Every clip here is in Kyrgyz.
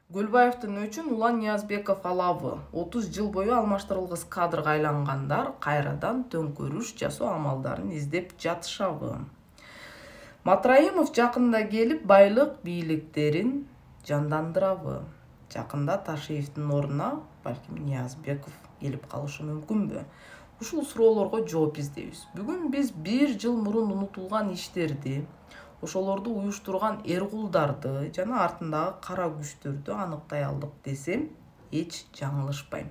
Гүлбаевдин өчүн Улан Ниязбеков алабы. 30 жыл бою алмаштырылгыс кадрга айлангандар кайрадан төңкөрүш жасоо амалдарын издеп жатышабы. Матраимов жакында келип байлык бийликтерин жандандырабы. Жакында Ташиевдин ордуна балким Ниязбеков келип калышы мүмкүнбү? Ушул суроолорго жооп издейбиз. Бүгүн биз 1 жыл мурун унутулган иштерди, ошолорду уюштурган эркулдарды жана артындагы кара күчтөрдү аныктай алдык десем эч жаңылышпайм.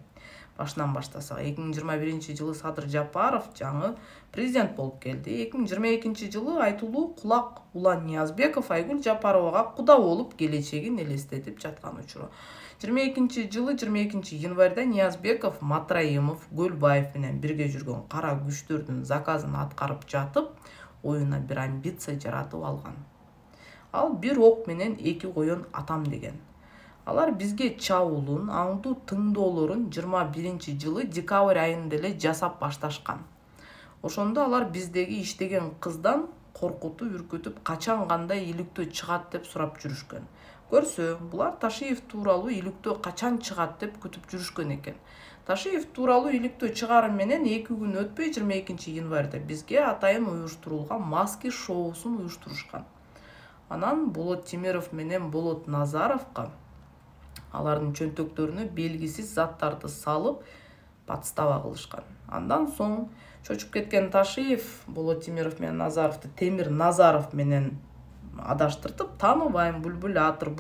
Башынан баштасак, 2021 жылы Садыр Жапаров жаңы президент болуп келди. 2022 жылы айтылуу кулак Улан Ниязбеков Айгүл Жапаровага куда болуп келечегин элестетип жаткан учуру. 22 жылы 22 январда Ниязбеков Матраимов Гөлбаев менен бирге жүргөн кара күчтөрдүн заказын аткарып жатып, оюна бир амбиция жаратып алган. Ал бир ок менен эки коен атам деген. Алар бизге чабуулун, аңдуу тыңдоолорун 21 жылы декабрь айында эле жасап башташкан. Ошондо алар биздеги иштеген кыздан коркутуп, үркүтүп, качан кандай иликтөө чыгат деп сурап жүрүшкөн. Көрсө, булар Ташиев тууралуу иликтөө качан чыгат деп күтүп жүрүшкөн экен. Ташиев тууралуу иликтөө чыгарым менен 2 күн өтпөй 22 январда бизге атайын уюштурулган маски шоусун уюштурушкан. Анан Болот Темиров менен Болот Назаровго алардын чөнтөктөрүнө белгисиз заттарды салып подстава кылышкан. Андан соң чочуп кеткен Ташиев Болот Темиров менен Назаровду Темир Назаров менен адаштыртып, тааныбайм, бурбулятор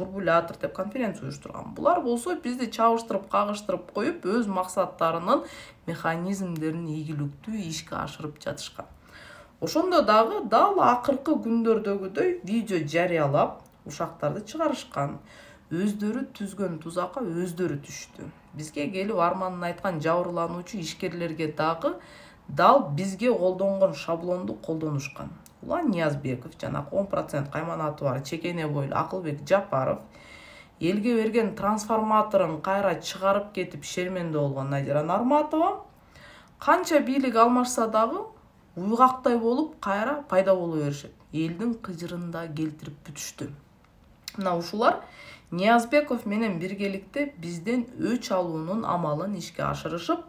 деп конференция уюштурган. Булар болсо бизди чабыштырып, кагыштырып коюп, өз максаттарынын механизмдерин ийгиликтүү ишке ашырып жатышкан. Ошондо дагы дал акыркы күндөрдөгүдөй видео жарыялап, ушактарды чыгарышкан. Өздөрү түзгөн тузакка өздөрү түштү. Бизге келип арманын айткан жабырлануучу ишкерлерге дагы дал бизге колдонгон шаблонду колдонушкан. Улан Ниязбеков жана 10% кайманаты бар чекене бойлуу Акылбек Жапаров элге берген трансформаторун кайра чыгарып кетип шерменде болгон Надира Нарматова канча бийлик алмашса дагы уйгактай болуп кайра пайда боло беришет. Элдин кыжырын да келтирип бүтүштү. Мына ушулар Ниязбеков менен биргеликте бизден өч алуунун амалын ишке ашырышып,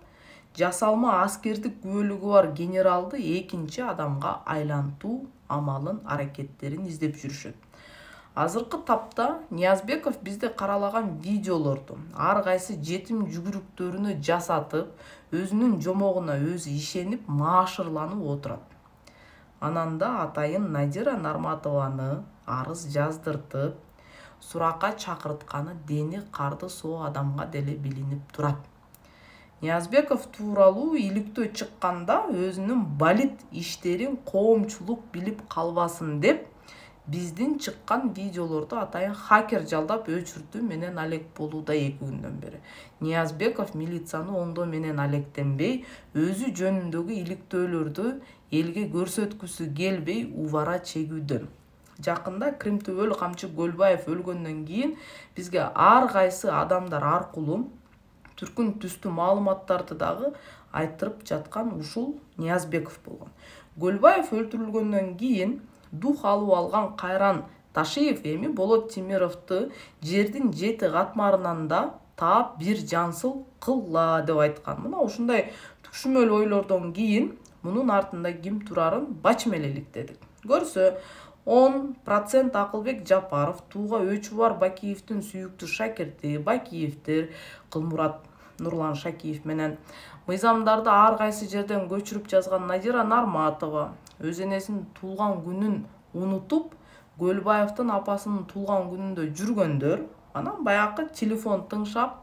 жасалма аскердик күбөлүгү бар генералды экинчи адамга айлантуу амалын аракеттерин издеп жүрүшөт. Азыркы тапта Ниязбеков бизде каралаган видеолорду ар кайсы жетим жүгүрүктөрүнө жасатып, өзүнүн жомогуна өзү ишенип, маашырланып отурат. Анан да атайын Надира Нарматованы арыз жаздыртып, суракка чакыртканы дени карды соо адамга деле билинип турат. Ниязбеков тууралуу иликтөө чыкканда өзүнүн балит иштерин коомчулук билип калбасын деп биздин чыккан видеолорду атайын хакер жалдап өчүртүү менен алек болууда 2 күндөн бери. Ниязбеков милицияны оңдоо менен алектенбей, өзү жөнүндөгү иликтөөлөрдү элге көрсөткүсү келбей убара чегүүдө. Жакында Кримтөбөл камчы Гөлбаев өлгөндөн кийин бизге ар кайсы адамдар аркылуу түркүн түстүү маалыматтарды дагы айтырып жаткан ушул Ниязбеков болгон. Гөлбаев өлтүрүлгөндөн кийин дух алып алган Кайран Ташиев эми Болот Темировду жердин 7 катмарынан да таап бир жансыл кылла деп айткан. Мына ушундай түшүмөл ойлордон кийин мунун артында ким турарын бачым эле иликтедик. Көрсө, 10% Акылбек Жапаров тууга өчү бар Бакиевдин сүйүктүү шакирти, Бакиевдер, Кылмурат Нурлан Шакиев менен мыйзамдарды ар кайсы жерден көчүрүп жазган Надира Нарматова өз энесинин туулган күнүн унутуп, Гөлбаевдин апасынын туулган күнүндө жүргөндөр, анан баякы телефон тыңшап,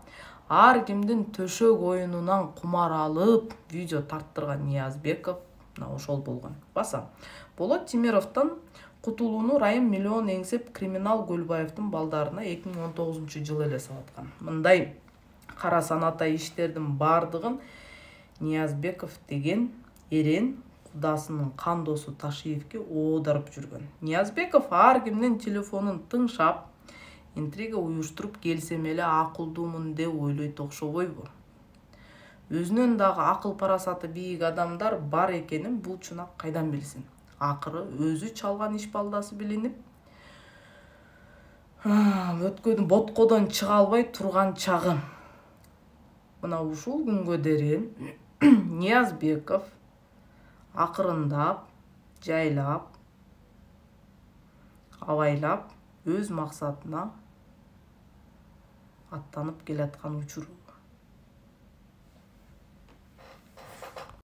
ар кимдин төшөк оюнунан кумар алып, видео тарттырган Ниязбеков мына ошол болгон. Баса, Болот Темировдон кутулууну Райым миллион эңсеп криминал Гөлбаевдин балдарына 2019 жылы эле салаткан. Мындай кара санатай иштердин бардыгын Ниязбеков деген эрен кудасынын кандосу Ташиевге оодарып жүргөн. Ниязбеков ар кимдин телефонун тыңшап, интрига уюштуруп келсем эле акылдуумун деп ойлойт окшобойбу? Өзүнөн дагы акыл парасаты бийик адамдар бар экенин бул чунак кайдан билсин? Акыры өзү чалган иш балдасы билинип, Өткөдүн боткодон чыга албай турган чагы. Мына ушул күнгө дейин Ниязбеков акырындап, жайлап, абайлап өз максатына аттанып келаткан учуру.